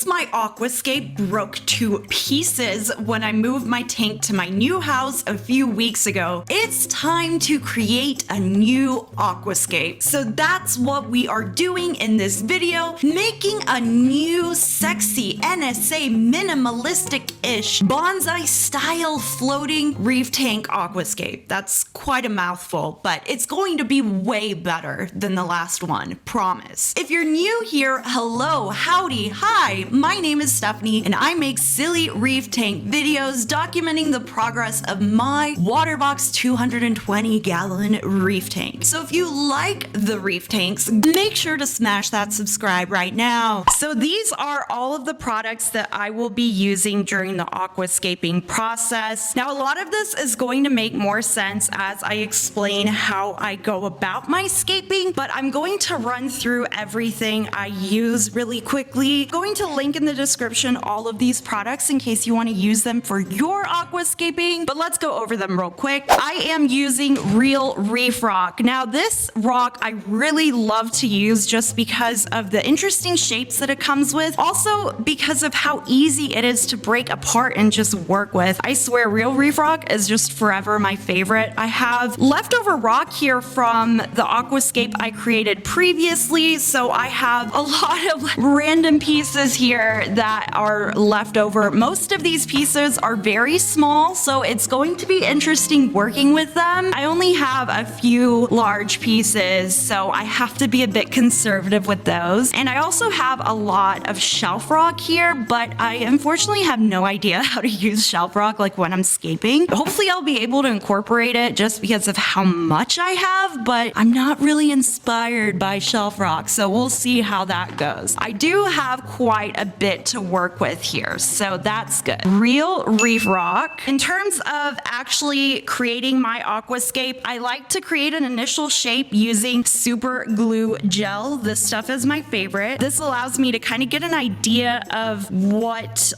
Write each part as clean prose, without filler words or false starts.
my aquascape broke to pieces when I moved my tank to my new house a few weeks ago, it's time to create a new aquascape. So that's what we are doing in this video, making a new sexy NSA minimalistic-ish bonsai style floating reef tank aquascape. That's quite a mouthful, but it's going to be way better than the last one, promise. If you're new here, hello, howdy, hi, my name is Stephanie and I make silly reef tank videos documenting the progress of my Waterbox 220 gallon reef tank. So if you like the reef tanks, make sure to smash that subscribe right now. So these are all of the products that I will be using during the aquascaping process. Now, a lot of this is going to make more sense as I explain how I go about my scaping, but I'm going to run through everything I use really quickly. I'm going to link in the description all of these products in case you want to use them for your aquascaping, but let's go over them real quick. I am using real reef rock. Now, this rock I really love to use just because of the interesting shapes that it comes with, also because of how easy it is to break apart and just work with. I swear, real reef rock is just forever my favorite. I have leftover rock here from the aquascape I created previously, so I have a lot of random pieces here that are left over. Most of these pieces are very small, so it's going to be interesting working with them. I only have a few large pieces, so I have to be a bit conservative with those. And I also have a lot of shelf rock here, but I unfortunately have no idea how to use shelf rock like when I'm scaping. Hopefully I'll be able to incorporate it just because of how much I have, but I'm not really inspired by shelf rock, so we'll see how that goes. I do have quite a bit to work with here, so that's good. Real reef rock. In terms of actually creating my aquascape, I like to create an initial shape using super glue gel. This stuff is my favorite. This allows me to kind of get an idea of what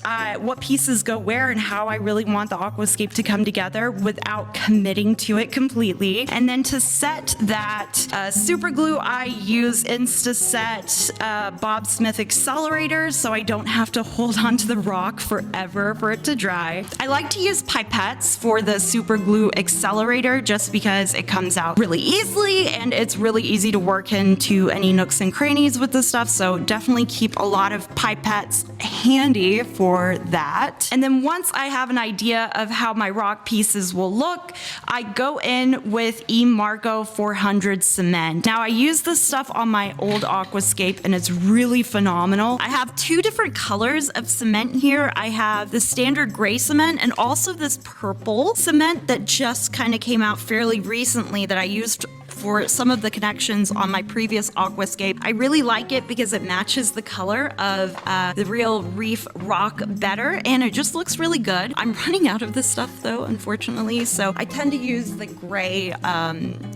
pieces go where and how I really want the aquascape to come together without committing to it completely. And then to set that super glue, I use InstaSet Bob Smith accelerators so I don't have to hold onto the rock forever for it to dry. I like to use pipettes for the super glue accelerator just because it comes out really easily and it's really easy to work into any nooks and crannies with this stuff, so definitely keep a lot of pipettes handy for that. And then once I have an idea of how my rock pieces will look, I go in with eMarco 400 cement. Now, I use this stuff on my old aquascape and it's really phenomenal. I have two different colors of cement here. I have the standard gray cement and also this purple cement that just kind of came out fairly recently that I used for some of the connections on my previous aquascape. I really like it because it matches the color of the real reef rock better and it just looks really good. I'm running out of this stuff though, unfortunately, so I tend to use the gray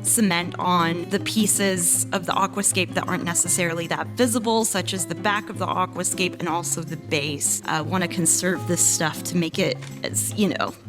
cement on the pieces of the aquascape that aren't necessarily that visible, such as the back of the aquascape and also the base. I want to conserve this stuff to make it as,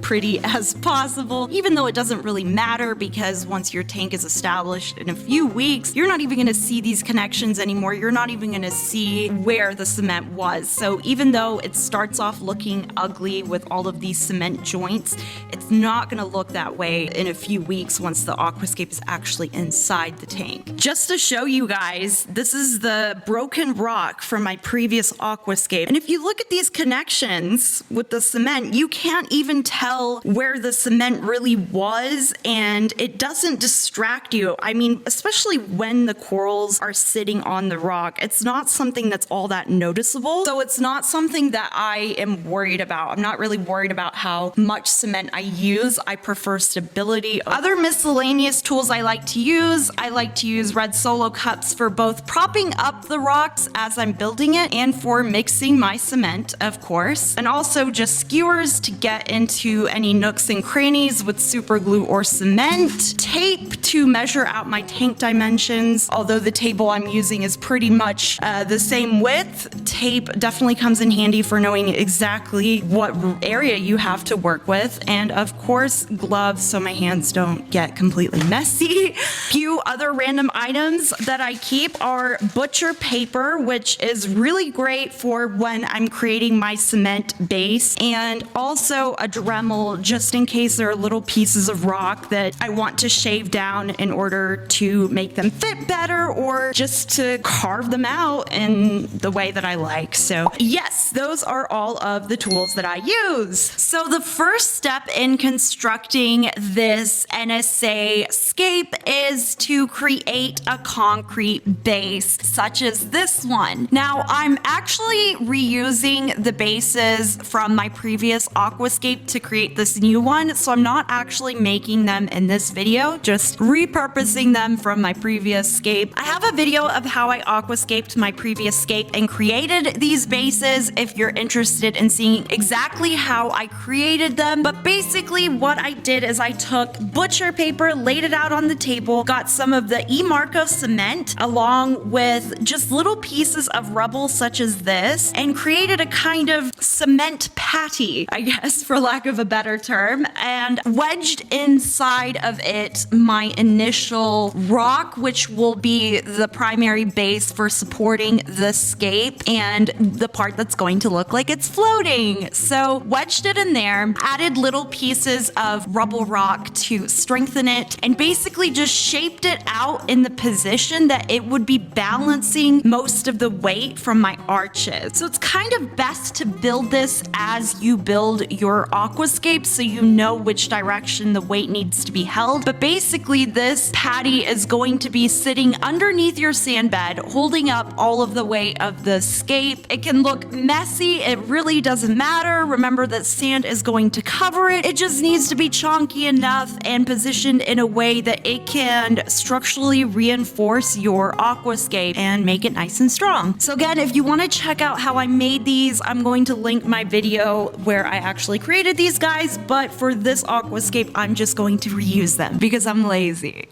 pretty as possible, even though it doesn't really matter because once your tank is established in a few weeks, you're not even going to see these connections anymore. You're not even going to see where the cement was. So even though it starts off looking ugly with all of these cement joints, it's not going to look that way in a few weeks once the aquascape is actually inside the tank. Just to show you guys, this is the broken rock from my previous aquascape. And if you look at these connections with the cement, you can't even tell where the cement really was, and it doesn't distract you. I mean, especially when the corals are sitting on the rock, it's not something that's all that noticeable. So it's not something that I am worried about. I'm not really worried about how much cement I use. I prefer stability. Other miscellaneous tools I like to use red solo cups for both propping up the rocks as I'm building it and for mixing my cement, of course. And also just skewers to get into any nooks and crannies with super glue or cement. Tape to measure measure out my tank dimensions. Although the table I'm using is pretty much the same width, tape definitely comes in handy for knowing exactly what area you have to work with. And of course, gloves so my hands don't get completely messy. Few other random items that I keep are butcher paper, which is really great for when I'm creating my cement base, and also a Dremel just in case there are little pieces of rock that I want to shave down in order to make them fit better or just to carve them out in the way that I like. So yes, those are all of the tools that I use. So the first step in constructing this NSA scape is to create a concrete base such as this one. Now I'm actually reusing the bases from my previous aquascape to create this new one, so I'm not actually making them in this video, just repurposing them from my previous scape. I have a video of how I aquascaped my previous scape and created these bases if you're interested in seeing exactly how I created them. But basically what I did is I took butcher paper, laid it out on the table, got some of the E-Marco cement along with just little pieces of rubble such as this, and created a kind of cement patty, I guess, for lack of a better term, and wedged inside of it my initial rock, which will be the primary base for supporting the scape and the part that's going to look like it's floating. So wedged it in there, added little pieces of rubble rock to strengthen it, and basically just shaped it out in the position that it would be balancing most of the weight from my arches. So it's kind of best to build this as you build your aquascape so you know which direction the weight needs to be held. But basically this patty is going to be sitting underneath your sand bed, holding up all of the weight of the scape. It can look messy, it really doesn't matter. Remember that sand is going to cover it. It just needs to be chunky enough and positioned in a way that it can structurally reinforce your aquascape and make it nice and strong. So again, if you want to check out how I made these, I'm going to link my video where I actually created these guys, but for this aquascape, I'm just going to reuse them because I'm lazy.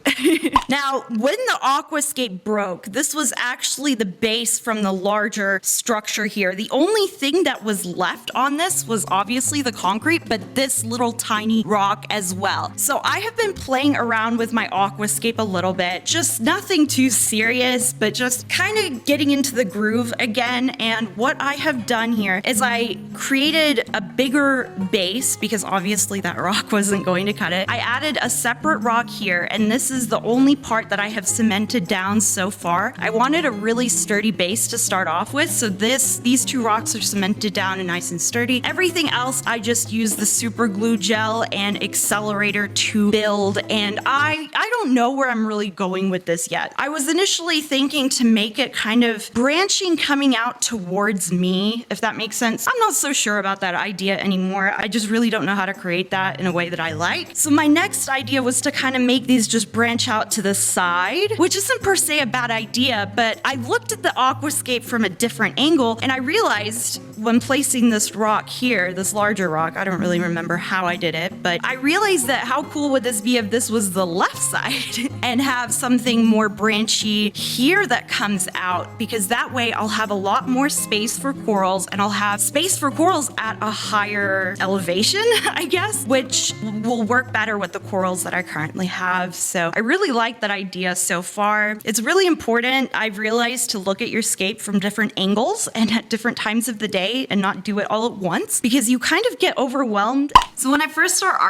Now, when the aquascape broke, this was actually the base from the larger structure here. The only thing that was left on this was obviously the concrete, but this little tiny rock as well. So I have been playing around with my aquascape a little bit, just nothing too serious, but just kind of getting into the groove again. And what I have done here is I created a bigger base because obviously that rock wasn't going to cut it. I added a separate rock here, and this is the only part that I have cemented down so far. I wanted a really sturdy base to start off with, so these two rocks are cemented down and nice and sturdy. Everything else, I just used the super glue gel and accelerator to build, and I don't know where I'm really going with this yet. I was initially thinking to make it kind of branching coming out towards me, if that makes sense. I'm not so sure about that idea anymore. I just really don't know how to create that in a way that I like. So my next idea was to kind of make these just branch out to the side, which isn't per se a bad idea, but I looked at the aquascape from a different angle and I realized when placing this rock here, this larger rock, I don't really remember how I did it, but I realized that how cool would this be if this was the left side and have something more branchy here that comes out, because that way I'll have a lot more space for corals and I'll have space for corals at a higher elevation, I guess, which will work better with the corals that I currently have. So I really like that idea so far. It's really important, I've realized, to look at your scape from different angles and at different times of the day and not do it all at once because you kind of get overwhelmed. So when I first start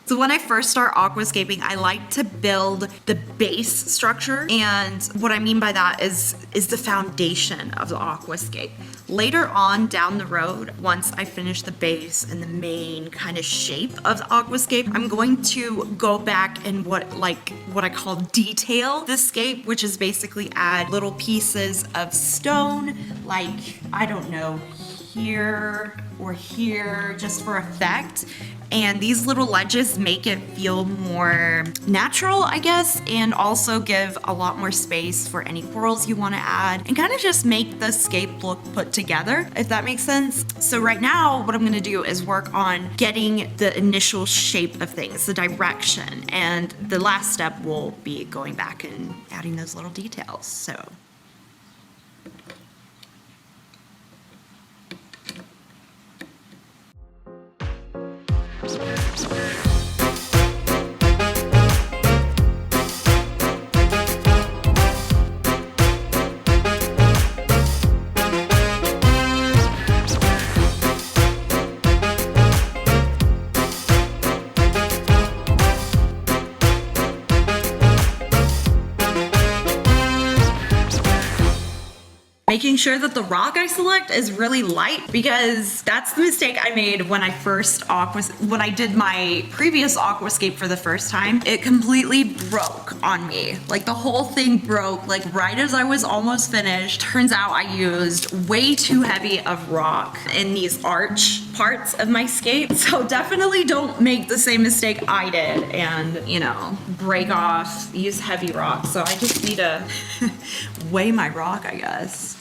aquascaping, I like to build the base structure, and what I mean by that is the foundation of the aquascape. Later on down the road, once I finish the base and the main kind of shape of the aquascape, I'm going to go back and what I call detail the scape, which is basically add little pieces of stone, like, I don't know, here or here just for effect. And these little ledges make it feel more natural, I guess, and also give a lot more space for any corals you want to add and kind of just make the scape look put together, if that makes sense. So right now, what I'm going to do is work on getting the initial shape of things, the direction, and the last step will be going back and adding those little details. So making sure that the rock I select is really light, because that's the mistake I made when I did my previous aquascape for the first time. It completely broke on me. Like the whole thing broke like right as I was almost finished. Turns out I used way too heavy of rock in these arch parts of my scape. So definitely don't make the same mistake I did and, you know, break off, use heavy rock. So I just need to weigh my rock, I guess.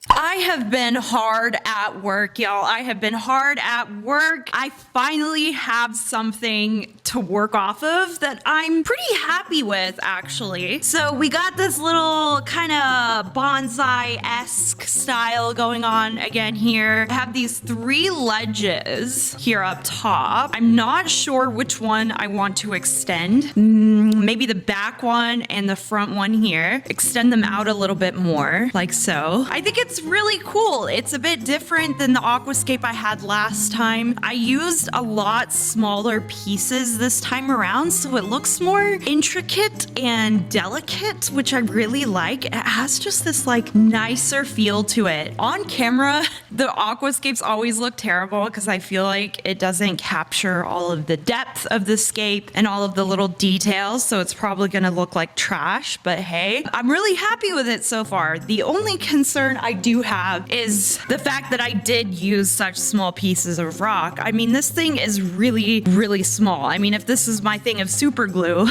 I have been hard at work, y'all. I have been hard at work. I finally have something to work off of that I'm pretty happy with, actually. So we got this little kind of bonsai-esque style going on again here. I have these 3 ledges here up top. I'm not sure which one I want to extend. Maybe the back one and the front one here. Extend them out a little bit more, like so. I think it's really cool. It's a bit different than the aquascape I had last time. I used a lot smaller pieces this time around, so it looks more intricate and delicate, which I really like. It has just this like nicer feel to it. On camera, the aquascapes always look terrible because I feel like it doesn't capture all of the depth of the scape and all of the little details, so it's probably gonna look like trash, but hey, I'm really happy with it so far. The only concern I do have is the fact that I did use such small pieces of rock. I mean, this thing is really, really small. I mean, if this is my thing of super glue,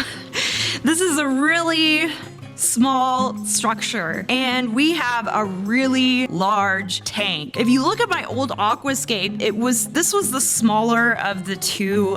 this is a really small structure, and we have a really large tank. If you look at my old aquascape, this was the smaller of the 2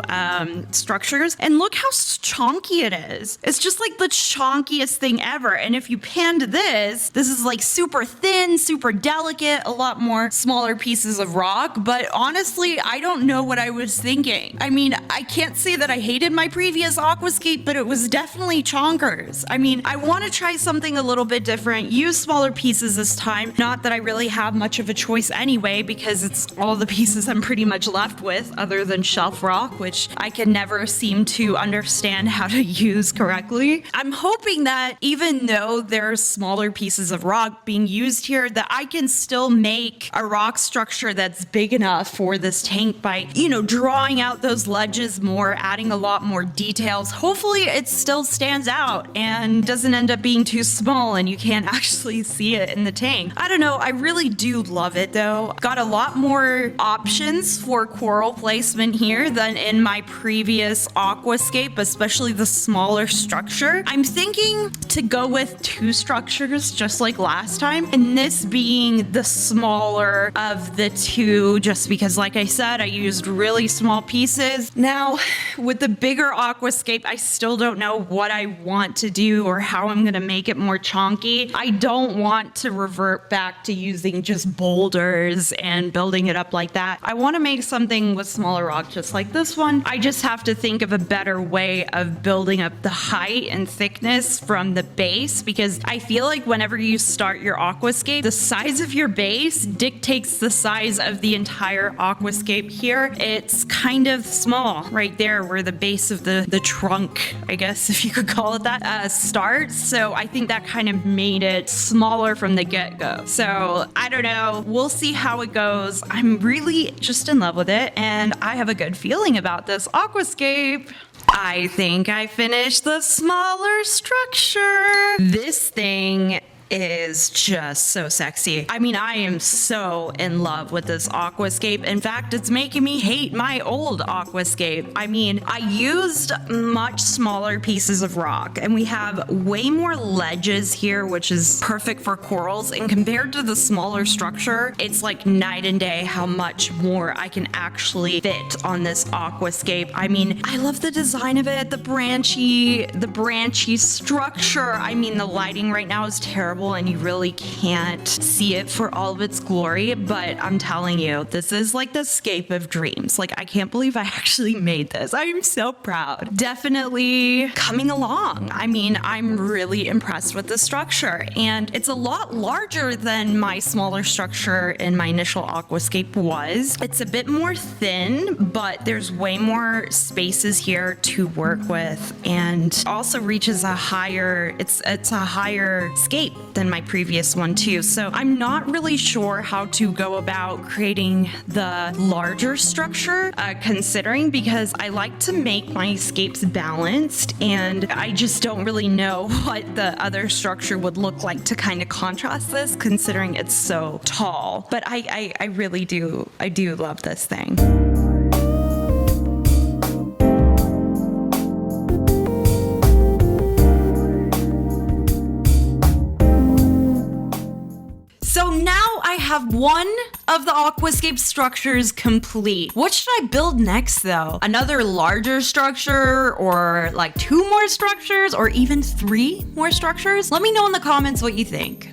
structures, and look how chonky it is. It's just like the chonkiest thing ever. And if you panned this is like super thin, super delicate, a lot more smaller pieces of rock. But honestly, I don't know what I was thinking. I mean, I can't say that I hated my previous aquascape, but it was definitely chonkers. I mean, I want to try something a little bit different, use smaller pieces this time. Not that I really have much of a choice anyway, because it's all the pieces I'm pretty much left with other than shelf rock, which I can never seem to understand how to use correctly. I'm hoping that even though there's smaller pieces of rock being used here, that I can still make a rock structure that's big enough for this tank by, you know, drawing out those ledges more, adding a lot more details. Hopefully it still stands out and doesn't end up being too small and you can't actually see it in the tank. I don't know, I really do love it though. Got a lot more options for coral placement here than in my previous aquascape, especially the smaller structure. I'm thinking to go with 2 structures just like last time, and this being the smaller of the 2 just because, like I said, I used really small pieces. Now with the bigger aquascape, I still don't know what I want to do or how I'm gonna make it more chonky. I don't want to revert back to using just boulders and building it up like that. I want to make something with smaller rocks just like this one. I just have to think of a better way of building up the height and thickness from the base, because I feel like whenever you start your aquascape, the size of your base dictates the size of the entire aquascape here. It's kind of small right there where the base of the trunk, I guess if you could call it that, starts. So I think that kind of made it smaller from the get-go. So I don't know. We'll see how it goes. I'm really just in love with it, and I have a good feeling about this aquascape. I think I finished the smaller structure. This thing is just so sexy. I mean, I am so in love with this aquascape. In fact, it's making me hate my old aquascape. I mean, I used much smaller pieces of rock, and we have way more ledges here, which is perfect for corals. And compared to the smaller structure, it's like night and day how much more I can actually fit on this aquascape. I mean, I love the design of it, the branchy structure. I mean, the lighting right now is terrible, and you really can't see it for all of its glory, but I'm telling you, this is like the scape of dreams. Like, I can't believe I actually made this. I am so proud. Definitely coming along. I mean, I'm really impressed with the structure, and it's a lot larger than my smaller structure in my initial aquascape was. It's a bit more thin, but there's way more spaces here to work with, and also reaches a higher, it's a higher scape than my previous one too. So I'm not really sure how to go about creating the larger structure, considering, because I like to make my escapes balanced, and I just don't really know what the other structure would look like to kind of contrast this, considering it's so tall. But I really do, I do love this thing. So now I have one of the aquascape structures complete. What should I build next though? Another larger structure, or like 2 more structures, or even 3 more structures? Let me know in the comments what you think.